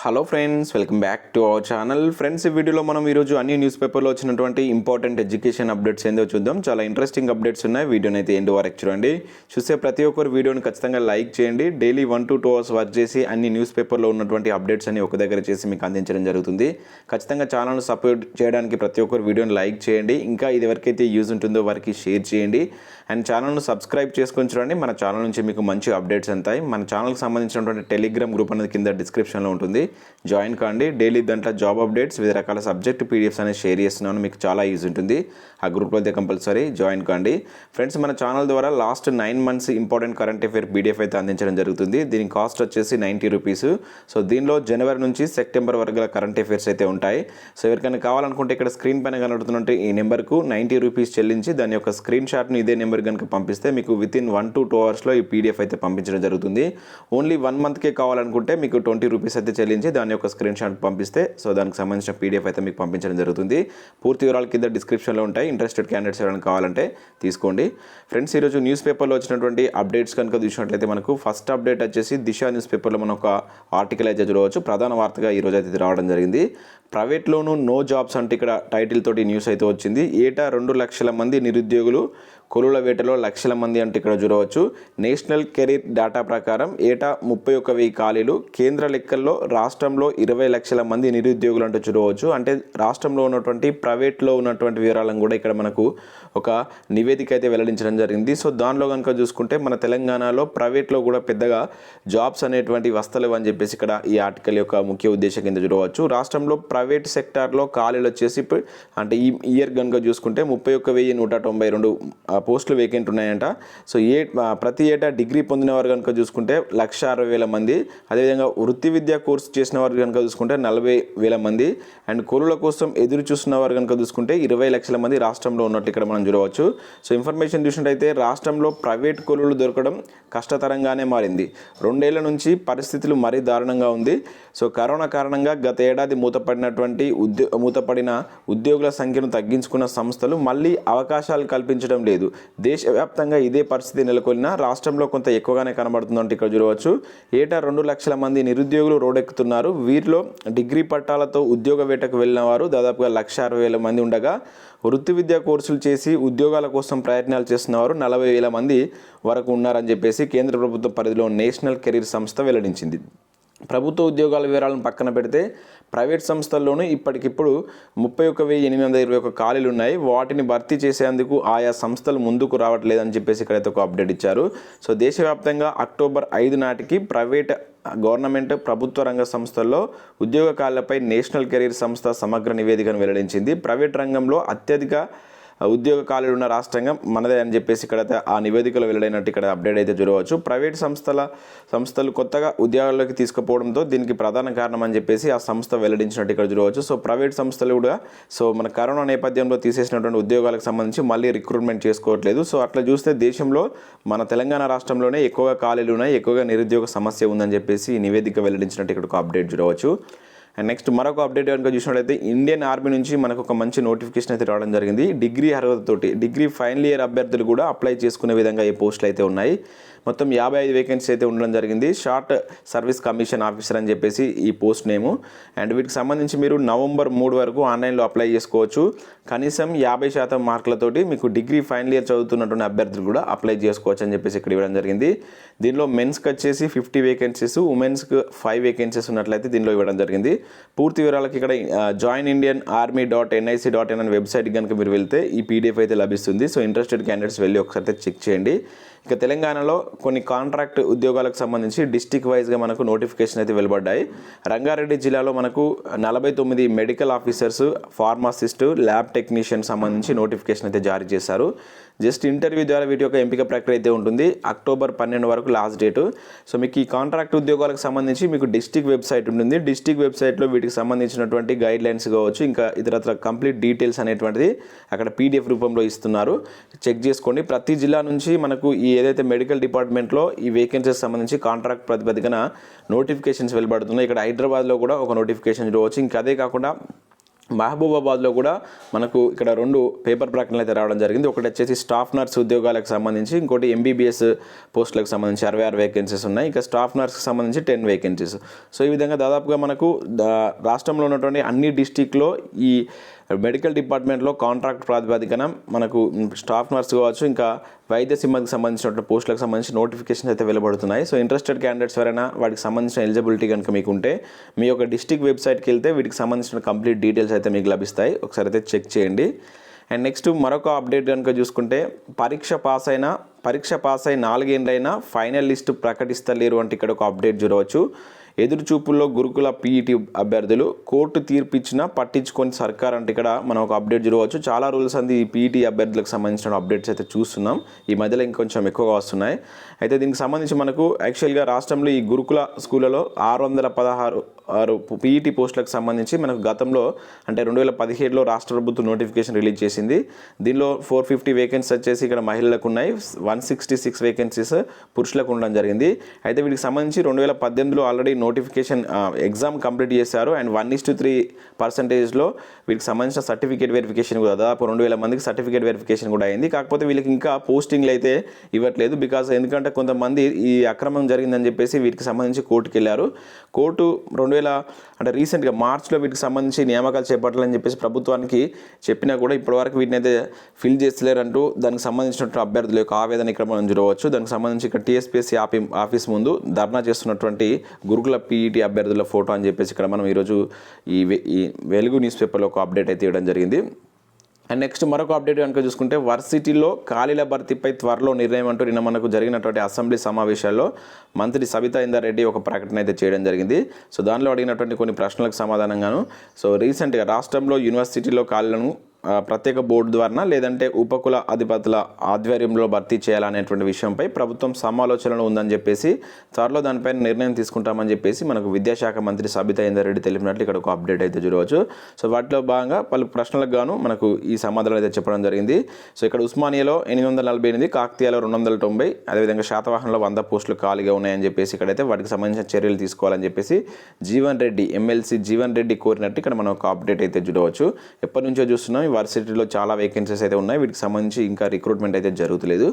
Hello friends, welcome back to our channel. Friends, ఈ వీడియోలో మనం ఈరోజు అన్ని న్యూస్ పేపర్లో వచ్చినటువంటి ఇంపార్టెంట్ ఎడ్యుకేషన్ అప్డేట్స్ ఏందో చూద్దాం. చాలా ఇంట్రెస్టింగ్ అప్డేట్స్ ఉన్నాయి. వీడియోని అయితే ఎండ్ వరకు చూడండి. చూసే ప్రతి ఒక్కరు వీడియోని ఖచ్చితంగా లైక్ చేయండి. డైలీ 1 to 2 hours వర్క్ చేసి అన్ని న్యూస్ పేపర్లో ఉన్నటువంటి అప్డేట్స్ అన్ని ఒక దగ్గర చేసి మీకు అందించడం జరుగుతుంది. ఖచ్చితంగా ఛానల్ని సపోర్ట్ చేయడానికి ప్రతి ఒక్కరు వీడియోని లైక్ చేయండి. ఇంకా ఇది ఎవరికైతే యూజ్ ఉంటుందో వారికి షేర్ చేయండి. అండ్ ఛానల్ను సబ్స్క్రైబ్ చేసుకొని చూడండి. మన ఛానల్ నుంచి మీకు మంచి అప్డేట్స్ అంతాయి. మన ఛానల్కి సంబంధించినటువంటి టెలిగ్రామ్ గ్రూప్ అనేది కింద డిస్క్రిప్షన్లో ఉంటుంది. జాయిన్ కాండి. డైలీ దాంట్లో జాబ్ అప్డేట్స్, వివిధ రకాల సబ్జెక్ట్ పీడిఎఫ్స్ అనేది షేర్ చేస్తున్నాను. మీకు చాలా యూజ్ ఉంటుంది. ఆ గ్రూప్లో అయితే కంపల్సరీ జాయిన్ కాండి. ఫ్రెండ్స్, మన ఛానల్ ద్వారా last 9 months important current affair PDF అయితే అందించడం జరుగుతుంది. దీని కాస్ట్ వచ్చేసి 90 rupees. సో దీనిలో జనవరి నుంచి సెప్టెంబర్ వరకు గల కరెంట్ అఫేర్స్ అయితే ఉంటాయి. సో ఎవరికైనా కావాలనుకుంటే ఇక్కడ స్క్రీన్ పైన కనబడుతున్నట్టు ఈ నెంబర్కు 90 rupees చెల్లించి దాని యొక్క స్క్రీన్ షాట్ని ఇదే నెంబర్ కనుక పంపిస్తే మీకు వితిన్ 1 to 2 hours ఈ పీడిఎఫ్ అయితే పంపించడం జరుగుతుంది. ఓన్లీ 1 monthకే కావాలనుకుంటే మీకు 20 rupees అయితే చెల్లించి దాని యొక్క స్క్రీన్ షాట్ పంపిస్తే సో దానికి సంబంధించిన పీడిఎఫ్ అయితే మీకు పంపించడం జరుగుతుంది. పూర్తి వివరాలు కింద డిస్క్రిప్షన్లో ఉంటాయి. ఇంట్రెస్టెడ్ క్యాండిడేట్స్ ఎవరైనా కావాలంటే తీసుకోండి. ఫ్రెండ్స్, ఈరోజు న్యూస్ పేపర్లో వచ్చినటువంటి అప్డేట్స్ కనుక చూసినట్లయితే మనకు ఫస్ట్ అప్డేట్ వచ్చేసి దిశ న్యూస్ పేపర్లో మనం ఒక ఆర్టికల్ అయితే చూడవచ్చు. ప్రధాన వార్తగా ఈరోజు అయితే రావడం జరిగింది. ప్రైవేట్లోనూ నో జాబ్స్ అంటే ఇక్కడ టైటిల్ తోటి న్యూస్ అయితే వచ్చింది. ఏటా 2 లక్షల మంది నిరుద్యోగులు, కొలువుల వేటలో లక్షల మంది అంటే ఇక్కడ చూడవచ్చు. నేషనల్ కెరీర్ డేటా ప్రకారం ఏటా 31,000 ఖాళీలు. కేంద్ర లెక్కల్లో రాష్ట్రంలో 20 లక్షల మంది నిరుద్యోగులు అంటూ చూడవచ్చు. అంటే రాష్ట్రంలో ఉన్నటువంటి ప్రైవేట్లో ఉన్నటువంటి వివరాలను కూడా ఇక్కడ మనకు ఒక నివేదిక అయితే వెల్లడించడం జరిగింది. సో దానిలో కనుక చూసుకుంటే మన తెలంగాణలో ప్రైవేట్లో కూడా పెద్దగా జాబ్స్ అనేటువంటి వస్తలేవు అని చెప్పేసి ఇక్కడ ఈ ఆర్టికల్ యొక్క ముఖ్య ఉద్దేశం కింద చూడవచ్చు. రాష్ట్రంలో ప్రైవేట్ సెక్టార్లో ఖాళీలు వచ్చేసి అంటే ఈ ఇయర్ కనుక చూసుకుంటే 31,192 పోస్టులు వేకెంట్ ఉన్నాయంట. సో ప్రతి ఏటా డిగ్రీ పొందిన వారు కనుక చూసుకుంటే 1,60,000 మంది. అదేవిధంగా వృత్తి విద్యా కోర్సు చేసిన వారు కనుక చూసుకుంటే 40,000 మంది. అండ్ కొలువుల కోసం ఎదురు చూస్తున్న వారు కనుక చూసుకుంటే 20 లక్షల మంది రాష్ట్రంలో ఉన్నట్టు ఇక్కడ మనం చూడవచ్చు. సో ఇన్ఫర్మేషన్ చూసినట్టయితే రాష్ట్రంలో ప్రైవేట్ కొలువులు దొరకడం కష్టతరంగానే మారింది. 2 ఏళ్ల నుంచి పరిస్థితులు మరీ దారుణంగా ఉంది. సో కరోనా కారణంగా గత ఏడాది మూతపడిన ఉద్యోగుల సంఖ్యను తగ్గించుకున్న సంస్థలు మళ్ళీ అవకాశాలు కల్పించడం లేదు. దేశవ్యాప్తంగా ఇదే పరిస్థితి నెలకొల్లిన రాష్ట్రంలో కొంత ఎక్కువగానే కనబడుతుందంటే ఇక్కడ చూడవచ్చు. ఏటా 2 లక్షల మంది నిరుద్యోగులు రోడ్డెక్కుతున్నారు. వీరిలో డిగ్రీ పట్టాలతో ఉద్యోగ వేటకు వెళ్ళిన వారు దాదాపుగా 1,60,000 మంది ఉండగా, వృత్తి విద్యా కోర్సులు చేసి ఉద్యోగాల కోసం ప్రయత్నాలు చేస్తున్న వారు 40,000 మంది వరకు ఉన్నారని చెప్పేసి కేంద్ర ప్రభుత్వ పరిధిలో నేషనల్ కెరీర్ సంస్థ వెల్లడించింది. ప్రభుత్వ ఉద్యోగాల వివరాలను పక్కన పెడితే ప్రైవేట్ సంస్థల్లోనూ ఇప్పటికిప్పుడు 31,821 ఖాళీలు ఉన్నాయి. వాటిని భర్తీ చేసేందుకు ఆయా సంస్థలు ముందుకు రావట్లేదని చెప్పేసి ఇక్కడైతే ఒక అప్డేట్ ఇచ్చారు. సో దేశవ్యాప్తంగా అక్టోబర్ 5 నాటికి ప్రైవేట్, గవర్నమెంట్, ప్రభుత్వ రంగ సంస్థల్లో ఉద్యోగ ఖాళీలపై నేషనల్ కెరీర్ సంస్థ సమగ్ర నివేదికను వెల్లడించింది. ప్రైవేట్ రంగంలో అత్యధిక ఉద్యోగ ఖాళీలు ఉన్న రాష్ట్రంగా మనదే అని చెప్పేసి ఇక్కడ ఆ నివేదికలో వెల్లడైనట్టు ఇక్కడ అప్డేట్ అయితే చూడవచ్చు. ప్రైవేట్ సంస్థలు కొత్తగా ఉద్యోగాల్లోకి తీసుకుపోవడంతో దీనికి ప్రధాన కారణం అని చెప్పేసి ఆ సంస్థ వెల్లడించినట్టు ఇక్కడ చూడవచ్చు. సో ప్రైవేట్ సంస్థలు కూడా సో మన కరోనా నేపథ్యంలో తీసేసినటువంటి ఉద్యోగాలకు సంబంధించి మళ్ళీ రిక్రూట్మెంట్ చేసుకోవట్లేదు. సో అట్లా చూస్తే దేశంలో మన తెలంగాణ రాష్ట్రంలోనే ఎక్కువగా ఖాళీలు ఉన్నాయి, ఎక్కువగా నిరుద్యోగ సమస్య ఉందని చెప్పేసి ఈ నివేదిక వెల్లడించినట్టు ఇక్కడ ఒక అప్డేట్ చూడవచ్చు. అండ్ నెక్స్ట్ మరొక అప్డేట్ కనుక చూసినట్లయితే ఇండియన్ ఆర్మీ నుంచి మనకు ఒక మంచి నోటిఫికేషన్ అయితే రావడం జరిగింది. డిగ్రీ అర్హతతోటి డిగ్రీ ఫైనల్ ఇయర్ అభ్యర్థులు కూడా అప్లై చేసుకునే విధంగా ఈ పోస్టులు అయితే ఉన్నాయి. మొత్తం 55 వేకెన్సీ అయితే ఉండడం జరిగింది. షార్ట్ సర్వీస్ కమిషన్ ఆఫీసర్ అని చెప్పేసి ఈ పోస్ట్ నేము. అండ్ వీటికి సంబంధించి మీరు November 3 వరకు ఆన్లైన్లో అప్లై చేసుకోవచ్చు. కనీసం 50% మార్కులతోటి మీకు డిగ్రీ ఫైనల్ ఇయర్ చదువుతున్నటువంటి అభ్యర్థులు కూడా అప్లై చేసుకోవచ్చు అని చెప్పేసి ఇక్కడ ఇవ్వడం జరిగింది. దీనిలో మెన్స్కి వచ్చేసి 50 వేకెన్సీస్, ఉమెన్స్కి 5 వేకెన్సీస్ ఉన్నట్లయితే దీనిలో ఇవ్వడం జరిగింది. పూర్తి వివరాలకి ఇక్కడ joinindianarmy.nic.in అనే వెబ్సైట్ కనుక మీరు వెళ్తే ఈ పీడిఎఫ్ అయితే లభిస్తుంది. సో ఇంట్రెస్టెడ్ క్యాండిడేట్స్ వెళ్ళి ఒకసారి చెక్ చేయండి. ఇక తెలంగాణలో కొన్ని కాంట్రాక్ట్ ఉద్యోగాలకు సంబంధించి డిస్టిక్ వైజ్గా మనకు నోటిఫికేషన్ అయితే వెలువడ్డాయి. రంగారెడ్డి జిల్లాలో మనకు 49 medical officers, pharmacist, lab technician సంబంధించి నోటిఫికేషన్ అయితే జారీ చేశారు. జస్ట్ ఇంటర్వ్యూ ద్వారా వీటి యొక్క ఎంపిక ప్రక్రియ అయితే ఉంటుంది. October 12 వరకు లాస్ట్ డేటు. సో మీకు ఈ కాంట్రాక్ట్ ఉద్యోగాలకు సంబంధించి మీకు డిస్టిక్ వెబ్సైట్ ఉంటుంది. డిస్టిక్ వెబ్సైట్లో వీటికి సంబంధించినటువంటి గైడ్లైన్స్ కావచ్చు, ఇంకా ఇతరత్ర కంప్లీట్ డీటెయిల్స్ అనేటువంటిది అక్కడ పీడిఎఫ్ రూపంలో ఇస్తున్నారు. చెక్ చేసుకోండి. ప్రతి జిల్లా నుంచి మనకు ఈ ఏదైతే మెడికల్ డిపార్ట్మెంట్లో ఈ వేకెన్సీస్ సంబంధించి కాంట్రాక్ట్ ప్రాతిపదికన నోటిఫికేషన్స్ వెలువడుతున్నాయి. ఇక్కడ హైదరాబాద్లో కూడా ఒక నోటిఫికేషన్ చూడవచ్చు. ఇంకా అదే కాకుండా మహబూబాబాద్లో కూడా మనకు ఇక్కడ 2 పేపర్ ప్రకటనలు అయితే రావడం జరిగింది. ఒకటి వచ్చేసి స్టాఫ్ నర్స్ ఉద్యోగాలకు సంబంధించి, ఇంకోటి ఎంబీబీఎస్ పోస్టులకు సంబంధించి 66 వేకెన్సీస్ ఉన్నాయి. ఇక స్టాఫ్ నర్స్కి సంబంధించి 10 వేకెన్సీస్. సో ఈ విధంగా దాదాపుగా మనకు రాష్ట్రంలో ఉన్నటువంటి అన్ని డిస్టిక్లో ఈ మెడికల్ డిపార్ట్మెంట్లో కాంట్రాక్ట్ ప్రాతిపదికన మనకు స్టాఫ్ నర్స్ కావచ్చు, ఇంకా వైద్య సిబ్బందికి సంబంధించిన పోస్టులకు సంబంధించి నోటిఫికేషన్స్ అయితే వెలువడుతున్నాయి. సో ఇంట్రెస్టెడ్ క్యాండిడేట్స్ ఎవరైనా వాటికి సంబంధించిన ఎలిజిబిలిటీ కనుక మీకు ఉంటే మీ యొక్క డిస్టిక్ వెబ్సైట్కి వెళ్తే వీటికి సంబంధించిన కంప్లీట్ డీటెయిల్స్ అయితే మీకు లభిస్తాయి. ఒకసారి అయితే చెక్ చేయండి. అండ్ నెక్స్ట్ మరొక అప్డేట్ కనుక చూసుకుంటే పరీక్ష పాస్ అయి 4 ఏళ్ళైనా ఫైనల్ లిస్ట్ ప్రకటిస్తలేరు అంటే ఇక్కడ ఒక అప్డేట్ చూడవచ్చు. ఎదురుచూపుల్లో గురుకుల పీఈటీ అభ్యర్థులు కోర్టు తీర్పు ఇచ్చినా పట్టించుకొని సర్కార్ అంటే ఇక్కడ మనం ఒక అప్డేట్ చూడవచ్చు. చాలా రూల్స్ అంది ఈ పీఈటీ అభ్యర్థులకు సంబంధించిన అప్డేట్స్ అయితే చూస్తున్నాం. ఈ మధ్యలో ఇంకొంచెం ఎక్కువగా వస్తున్నాయి. అయితే దీనికి సంబంధించి మనకు యాక్చువల్గా రాష్ట్రంలో ఈ గురుకుల స్కూళ్ళలో 616 పీఈటీ పోస్టులకు సంబంధించి మనకు గతంలో అంటే 2017లో రాష్ట్ర ప్రభుత్వం నోటిఫికేషన్ రిలీజ్ చేసింది. దీనిలో 450 వేకెన్సీస్ వచ్చేసి ఇక్కడ మహిళలకు ఉన్నాయి, 166 వేకెన్సీస్ పురుషులకు ఉండడం జరిగింది. అయితే వీటికి సంబంధించి 2018లో ఆల్రెడీ నోటిఫికేషన్ ఎగ్జామ్ కంప్లీట్ చేశారు. అండ్ 1:3% వీటికి సంబంధించిన సర్టిఫికేట్ వెరిఫికేషన్ కూడా దాదాపు 2000 మందికి సర్టిఫికేట్ వెరిఫికేషన్ కూడా అయింది. కాకపోతే వీళ్ళకి ఇంకా పోస్టింగ్లు అయితే ఇవ్వట్లేదు. ఎందుకంటే కొంతమంది ఈ అక్రమం జరిగిందని చెప్పేసి వీటికి సంబంధించి కోర్టుకి వెళ్ళారు. కోర్టు అంటే రీసెంట్గా మార్చ్లో వీటికి సంబంధించి నియామకాలు చేపట్టాలని చెప్పేసి ప్రభుత్వానికి చెప్పినా కూడా ఇప్పటివరకు వీటిని అయితే ఫిల్ చేస్తలేరంటూ దానికి సంబంధించినటువంటి అభ్యర్థుల యొక్క ఆవేదన ఇక్కడ మనం చూడవచ్చు. దానికి సంబంధించి ఇక్కడ టీఎస్పీఎస్సీ ఆఫీస్ ముందు ధర్నా చేస్తున్నటువంటి గురుకుల పీఈటీ అభ్యర్థుల ఫోటో అని చెప్పేసి ఇక్కడ మనం ఈరోజు ఈ వెలుగు న్యూస్ పేపర్లో ఒక అప్డేట్ అయితే ఇవ్వడం జరిగింది. అండ్ నెక్స్ట్ మరొక అప్డేట్ కనుక చూసుకుంటే వర్సిటీలో ఖాళీల భర్తీపై త్వరలో నిర్ణయం అంటూ నిన్న మనకు జరిగినటువంటి అసెంబ్లీ సమావేశాల్లో మంత్రి సబితా ఇందారెడ్డి ఒక ప్రకటన అయితే చేయడం జరిగింది. సో దానిలో అడిగినటువంటి కొన్ని ప్రశ్నలకు సమాధానంగాను సో రీసెంట్గా రాష్ట్రంలో యూనివర్సిటీలో ఖాళీలను ప్రత్యేక బోర్డు ద్వారా లేదంటే ఉపకుల అధిపతుల ఆధ్వర్యంలో భర్తీ చేయాలనేటువంటి విషయంపై ప్రభుత్వం సమాలోచనలు ఉందని చెప్పేసి త్వరలో దానిపైన నిర్ణయం తీసుకుంటామని చెప్పేసి మనకు విద్యాశాఖ మంత్రి సబితా ఇందారెడ్డి తెలిపినట్లు ఇక్కడ ఒక అప్డేట్ అయితే చూడవచ్చు. సో వాటిలో భాగంగా పలు ప్రశ్నలకు గాను మనకు ఈ సమాధానాలు అయితే చెప్పడం జరిగింది. సో ఇక్కడ ఉస్మానియాలో 848, కాకతీయలో 290, అదేవిధంగా శాతవాహనంలో 100 పోస్టులు ఖాళీగా ఉన్నాయని చెప్పేసి ఇక్కడైతే వాటికి సంబంధించిన చర్యలు తీసుకోవాలని చెప్పేసి ఎమ్మెల్సీ జీవన్ రెడ్డి కోరినట్టు ఇక్కడ మనం ఒక అప్డేట్ అయితే చూడవచ్చు. ఎప్పటి నుంచో చూస్తున్నాం యూనివర్సిటీలో చాలా వేకెన్సీస్ అయితే ఉన్నాయి. వీటికి సంబంధించి ఇంకా రిక్రూట్మెంట్ అయితే జరుగుతలేదు.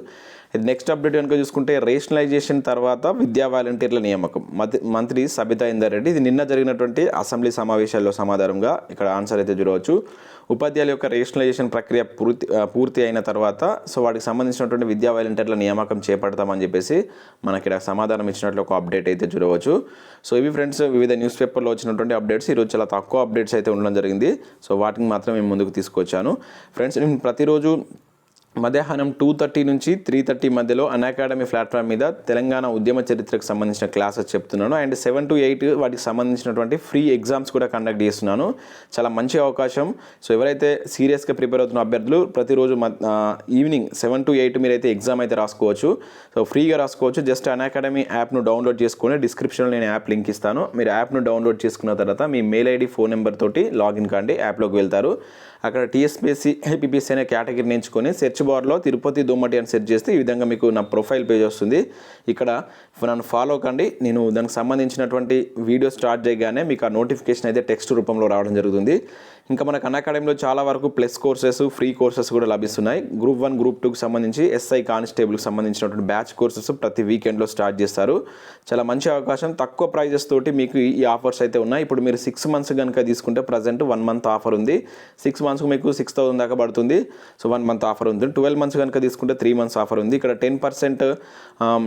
నెక్స్ట్ అప్డేట్ కనుక చూసుకుంటే రేషనలైజేషన్ తర్వాత విద్యా వాలంటీర్ల నియామకం మంత్రి సబితా ఇందారెడ్డి ఇది నిన్న జరిగినటువంటి అసెంబ్లీ సమావేశాల్లో సమాధానంగా ఇక్కడ ఆన్సర్ అయితే చూడవచ్చు. ఉపాధ్యాయుల యొక్క రేషనలైజేషన్ ప్రక్రియ పూర్తి అయిన తర్వాత సో వాటికి సంబంధించినటువంటి విద్యా వాలంటీర్ల నియామకం చేపడతామని చెప్పేసి మనకి ఇక్కడ సమాధానం ఇచ్చినట్లు ఒక అప్డేట్ అయితే చూడవచ్చు. సో ఇవి ఫ్రెండ్స్ వివిధ న్యూస్ పేపర్లో వచ్చినటువంటి అప్డేట్స్. ఈరోజు చాలా తక్కువ అప్డేట్స్ అయితే ఉండడం జరిగింది. సో వాటిని మాత్రం మేము ముందుకు తీసుకొచ్చాను ఫ్రెండ్స్. నేను ప్రతిరోజు మధ్యాహ్నం 2:30 నుంచి 3:30 మధ్యలో unacademy ప్లాట్ఫామ్ మీద తెలంగాణ ఉద్యమ చరిత్రకు సంబంధించిన క్లాసెస్ చెప్తున్నాను. అండ్ 7 to 8 వాటికి సంబంధించినటువంటి ఫ్రీ ఎగ్జామ్స్ కూడా కండక్ట్ చేస్తున్నాను. చాలా మంచి అవకాశం. సో ఎవరైతే సీరియస్గా ప్రిపేర్ అవుతున్న అభ్యర్థులు ప్రతిరోజు ఈవినింగ్ 7 to 8 మీరైతే ఎగ్జామ్ అయితే రాసుకోవచ్చు. సో ఫ్రీగా రాసుకోవచ్చు. జస్ట్ unacademy యాప్ను డౌన్లోడ్ చేసుకుని డిస్క్రిప్షన్లో నేను యాప్ లింక్ ఇస్తాను. మీరు యాప్ను డౌన్లోడ్ చేసుకున్న తర్వాత మీ మెయిల్ ఐడి ఫోన్ నెంబర్ తోటి లాగిన్ కాండి, యాప్లోకి వెళ్తారు. అక్కడ టీఎస్పీఎస్సీ APPSC అనే కేటగిరీని ఎంచుకొని సెర్చ్ బార్లో తిరుపతి దొమ్మటి అని సెర్చ్ చేస్తే ఈ విధంగా మీకు నా ప్రొఫైల్ పేజ్ వస్తుంది. ఇక్కడ నన్ను ఫాలో కండి. నేను దానికి సంబంధించినటువంటి వీడియో స్టార్ట్ చేయగానే మీకు ఆ నోటిఫికేషన్ అయితే టెక్స్ట్ రూపంలో రావడం జరుగుతుంది. ఇంకా మనకు unacademyలో చాలా వరకు ప్లస్ కోర్సెస్, ఫ్రీ కోర్సెస్ కూడా లభిస్తున్నాయి. గ్రూప్ 1, గ్రూప్ 2కి సంబంధించి SI కానిస్టేబుల్కి సంబంధించినటువంటి బ్యాచ్ కోర్సెస్ ప్రతి వీకెండ్లో స్టార్ట్ చేస్తారు. చాలా మంచి అవకాశం. తక్కువ ప్రైజెస్ తోటి మీకు ఈ ఆఫర్స్ అయితే ఉన్నాయి. ఇప్పుడు మీరు 6 months కనుక తీసుకుంటే ప్రజెంట్ 1 month ఆఫర్ ఉంది. 6 monthsకు మీకు 6,000 దాకా పడుతుంది. సో 1 month ఆఫర్ ఉంది. 12 months కనుక తీసుకుంటే 3 months ఆఫర్ ఉంది. ఇక్కడ 10%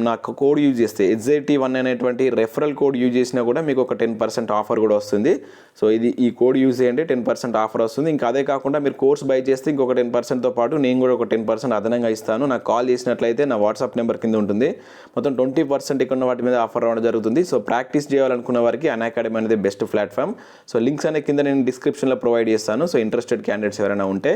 నాకు కోడ్ యూజ్ చేస్తే SJT1 అనేటువంటి రెఫరల్ కోడ్ యూజ్ చేసినా కూడా మీకు ఒక 10% ఆఫర్ కూడా వస్తుంది. సో ఈ కోడ్ యూజ్ చేయండి, 10% ఆఫర్ వస్తుంది. ఇంకా అదే కాకుండా మీరు కోర్స్ బై చేస్తే ఇంకొక 10%తో పాటు నేను కూడా ఒక 10% అదనంగా ఇస్తాను. నాకు కాల్ చేసినట్లయితే నా వాట్సాప్ నెంబర్ కింద ఉంటుంది. మొత్తం 20% ఇక్కడ ఉన్న వాటి మీద ఆఫర్ రావడం జరుగుతుంది. సో ప్రాక్టీస్ చేయాలనుకున్న వారికి unacademy అనేది బెస్ట్ ప్లాట్ఫామ్. సో లింక్స్ అనే కింద నేను డిస్క్రిప్షన్లో ప్రొవైడ్ చేస్తాను. సో ఇంట్రెస్టెడ్ క్యాండిడేట్స్ ఎవరైనా ఉంటే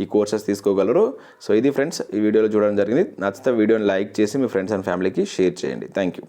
ఈ కోర్సెస్ తీసుకోగలరు. సో ఇది ఫ్రెండ్స్ ఈ వీడియోలో చూడడం జరిగింది. నచ్చితే వీడియోని లైక్ చేసి మీ ఫ్రెండ్స్ అండ్ ఫ్యామిలీకి షేర్ చేయండి. Thank you.